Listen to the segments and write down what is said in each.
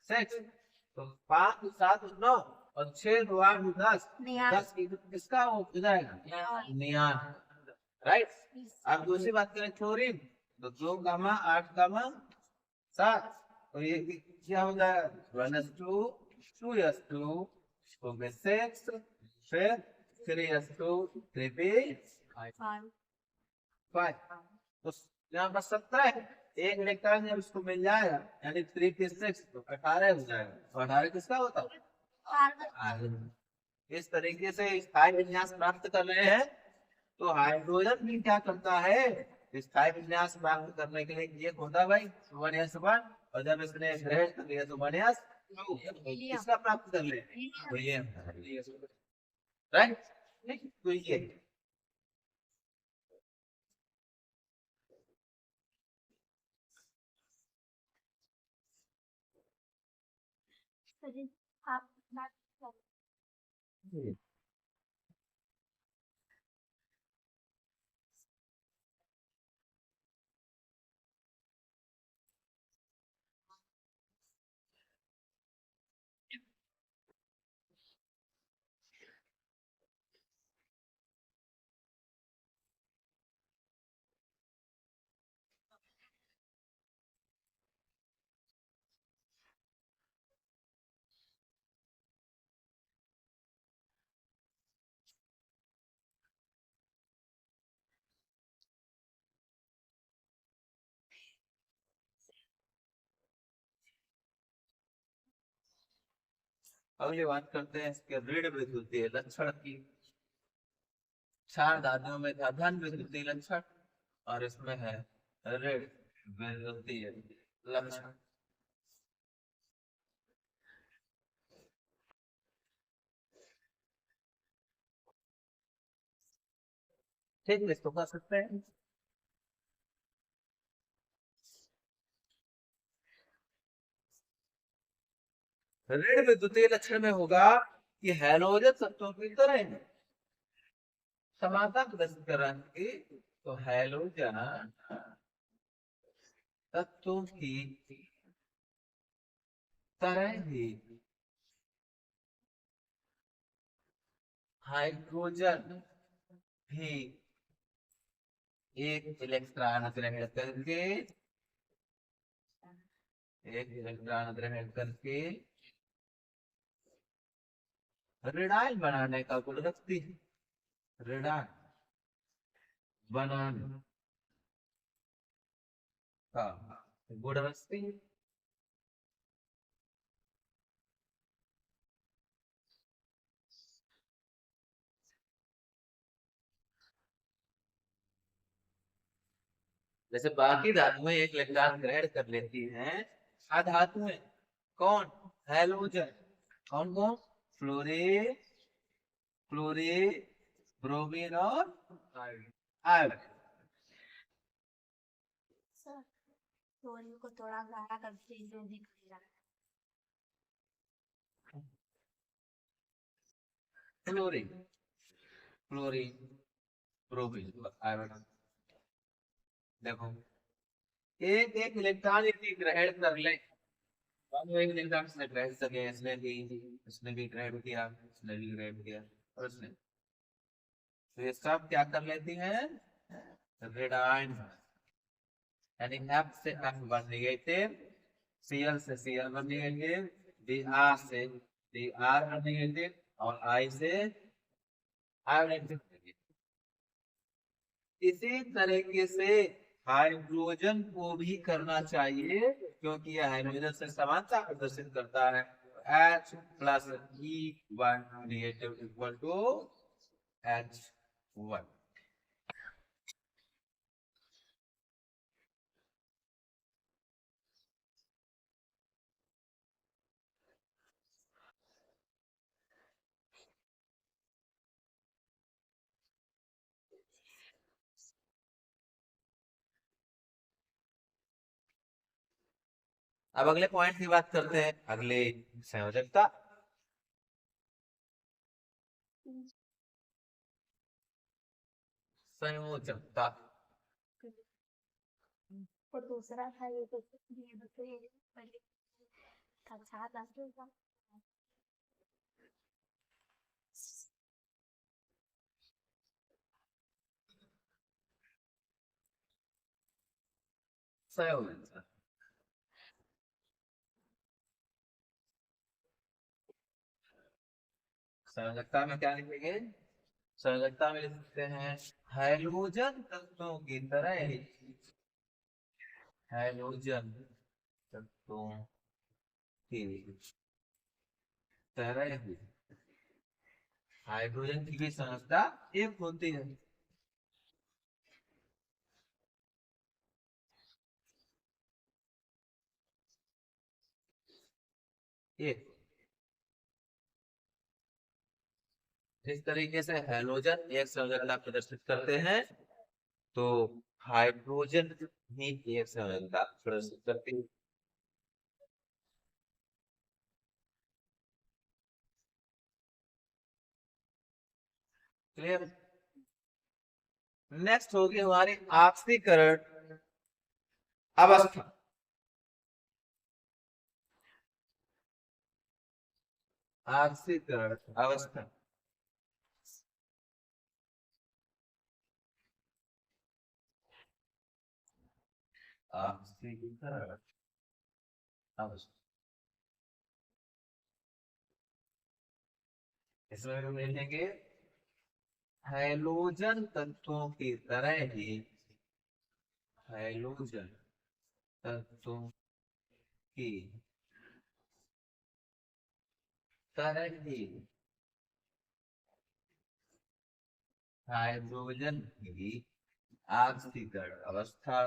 Six, तो 5 7 9 और 6 2 8 10, 10 किसका हो जाएगा, नियान, राइट। अब दूसरी बात करें क्लोरीन, तो 2 गामा 8 गामा 7, तो ये क्या हो जाएगा 1s2 2s2 हो गए 6, फिर 3s2 3p5, तो यहाँ पर 17 है, एक इलेक्ट्रॉन जब इसको मिल जाएगा यानी 3p6 तो 18 हो जाएगा, तो 18 किसका होता है, इस तरीके से स्थायी विन्यास प्राप्त कर रहे हैं। तो हाइड्रोजन भी क्या करता है, स्थायी विन्यास प्राप्त करने के लिए एक होता है भाई 1s1, और जब इसने ग्रहण कर लिया तो 1s2 इसका प्राप्त कर ले, तो ये राइट, तो ये आप बात करो। अगली बात करते हैं इसके ऋण विद्युतीय लक्षण की। 4 धातुओं में था धन विद्युतीय लक्षण, और इसमें है ऋण विद्युतीय लक्षण। ठीक है, इसको कर सकते हैं। ऋण विद्युतीय लक्षण में होगा कि हैलोजन तत्वों की तरह समानता प्रदर्शित कर रहा है, तो हैलोजन तत्वों की तरह ही हाइड्रोजन भी एक इलेक्ट्रॉन ग्रहण करके ऋणायन बनाने का गुण रखती है, ऋणायन बनाने का गुण रखती है। जैसे बाकी धातुएं एक इलेक्ट्रॉन ग्रहण कर लेती हैं, अधातुएं कौन, हैलोजन, कौन कौन, फ्लोरीन, क्लोरीन, ब्रोमीन और आयोडीन। सर स्टोरी को थोड़ा गाढ़ा करके जो दिख रहा है। Chlorine, chlorine, bromine, iodine. देखो एक एक इलेक्ट्रॉन यदि ग्रहण कर ले, एक इलेक्ट्रॉन इसने ग्रहण कर लिया, इसने भी ग्रहण किया, इसने भी ग्रहण किया, और इसने, तो ये सब क्या कर लेती हैं, ऋणायन, यानी F से F वन निगेटिव, Cl से Cl वन निगेटिव, Br से Br वन निगेटिव, और I से आयोडाइड। इसी तरीके से हाइड्रोजन को भी करना चाहिए, क्योंकि यह हाइड्रोजन से समानता प्रदर्शित करता है। H plus E1 negative equal to H1। अब अगले पॉइंट की बात करते हैं, अगले संयोजकता। संयोजकता और दूसरा था ये तो ये दूसरे पहले अच्छा लगेगा। संयोजकता। संयोजकता में क्या लिखेंगे? संयोजकता में लिख सकते हैं हाइड्रोजन तत्वों की तरह ही, हाइड्रोजन तत्वों की तरह ही हाइड्रोजन की भी संयोजकता एक होती है। एक इस तरीके से हैलोजन एक संयोजकता प्रदर्शित करते हैं, तो हाइड्रोजन भी एक संयोजकता प्रदर्शित करती है। क्लियर? नेक्स्ट होगी हमारी ऑक्सीकरण अवस्था। ऑक्सीकरण अवस्था ऑक्सीकरण अवस्था, इसमें हम लिखेंगे हैलोजन तत्वों की तरह ही, हैलोजन तत्वों की तरह ही हाइड्रोजन की ऑक्सीकरण अवस्था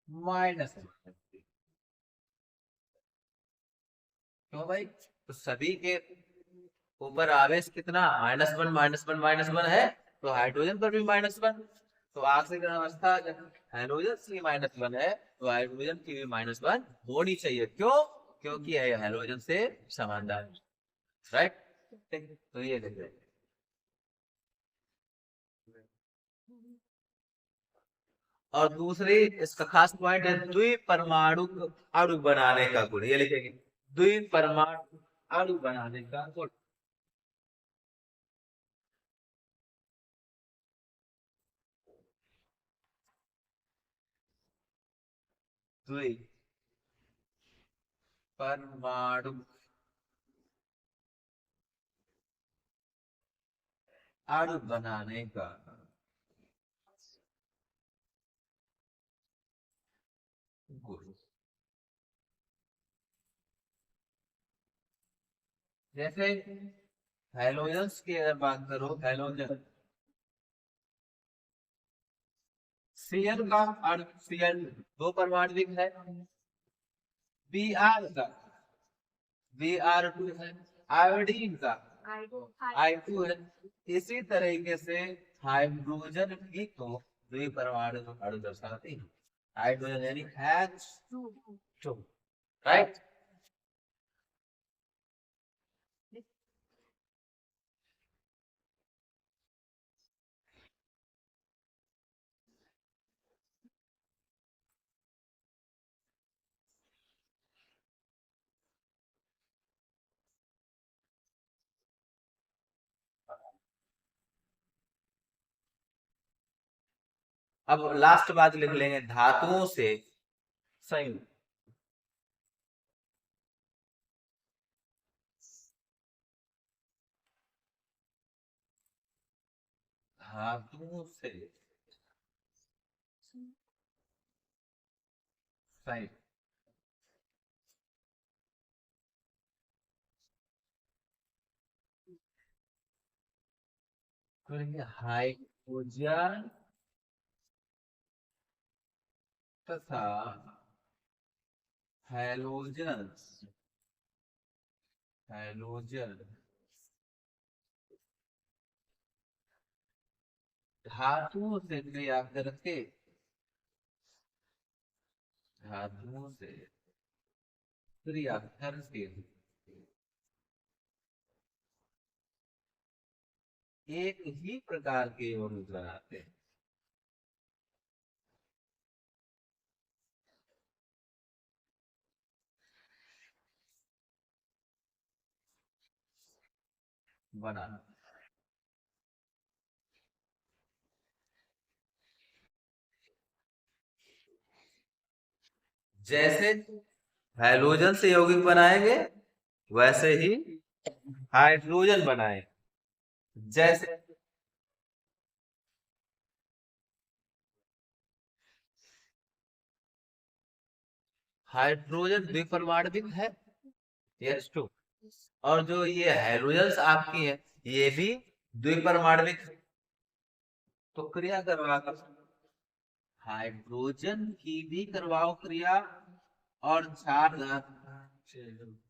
माइनस। क्यों भाई? तो सभी के ऊपर आवेश कितना, -1 -1 -1 है, तो हाइड्रोजन पर भी -1। तो ऑक्सीकरण अवस्था जब हाइड्रोजन की -1 है, तो हाइड्रोजन की भी -1 होनी चाहिए। क्यों? क्योंकि यह हाइड्रोजन से समानदार है। राइट? तो ये देखिए, और दूसरी इसका खास पॉइंट है द्विपरमाणु अणु बनाने का गुण, ये लिखेंगे द्विपरमाणु अणु बनाने का गुण। द्विपरमाणु अणु बनाने का गुण। जैसे हैलोजन्स की अगर बात करो, हैलोजन Cl का अणु, Cl दो परमाणु है, Br का Br2 है, आयोडीन का I2 है। इसी तरीके से हाइड्रोजन भी तो द्विपरमाणु अणु दर्शाती है, हाइड्रोजन यानी H2, राइट? अब लास्ट बात लिख लेंगे धातुओं से संयुक्त, धातुओं से संयुक्त हाइड्रोजन तथा हैलोजन, हैलोजन धातुओं से क्रिया करके, धातुओं से क्रिया करके एक ही प्रकार के यौगिक बनाते हैं। बनाना, जैसे हैलोजन से यौगिक बनाएंगे वैसे ही हाइड्रोजन बनाए। जैसे हाइड्रोजन द्विपरमाणविक है, यस टू, और जो ये हैलोजन्स आपकी है ये भी द्विपरमाणविक है। तो क्रिया करवा कर हाइड्रोजन की भी करवाओ क्रिया, और क्षार धातु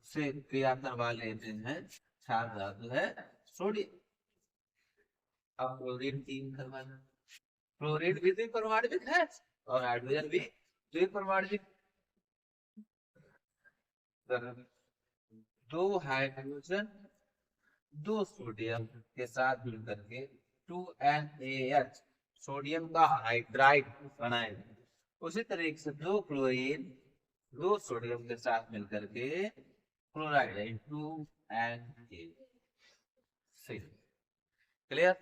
से क्रिया करवा लेते हैं। क्षार धातु है सोडियम। अब क्लोरीन तीन करवाना, क्लोरीन भी द्विपरमाणविक है और हाइड्रोजन भी द्विपरमाणविक। दो हाइड्रोजन दो सोडियम के साथ मिलकर के 2NaH सोडियम का हाइड्राइड बनाएंगे। उसी तरीके से दो क्लोरीन दो सोडियम के साथ मिलकर के क्लोराइड 2Na। क्लियर?